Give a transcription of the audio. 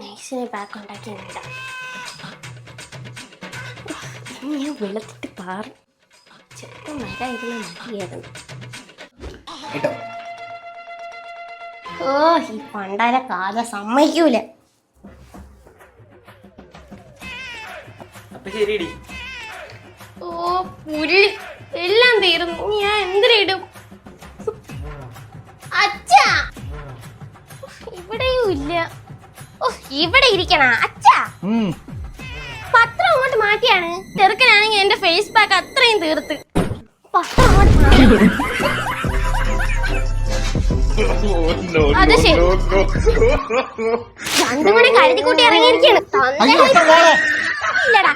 നൈസിനെ back ഉണ്ടാക്കി ഇടാം. ഞാൻ വെളുത്തിട്ട് പാറും. ചെറുപ്പം മര ഇതിന് മതിയായിരുന്നു. ഓ ഈ പണ്ടാര കാത സമ്മതിക്കൂല. ഓ പുല്ല് എല്ലാം തീർന്നു. ഞാൻ എന്തിനിടും? അച്ഛാ ഇവിടെയും ഇല്ല. ഓ ഇവിടെ ഇരിക്കണ അച്ഛാ. പത്രം അങ്ങോട്ട് മാറ്റിയാണ്. ചെറുക്കനാണെങ്കിൽ എന്റെ ഫേസ് പാക്ക് അത്രയും തീർത്ത്. പത്രം അങ്ങോട്ട് മാറ്റി. അത് ശരി, രണ്ടും കൂടി കരുതി കൂട്ടി ഇറങ്ങിയിരിക്കാണ്. ഇല്ലടാ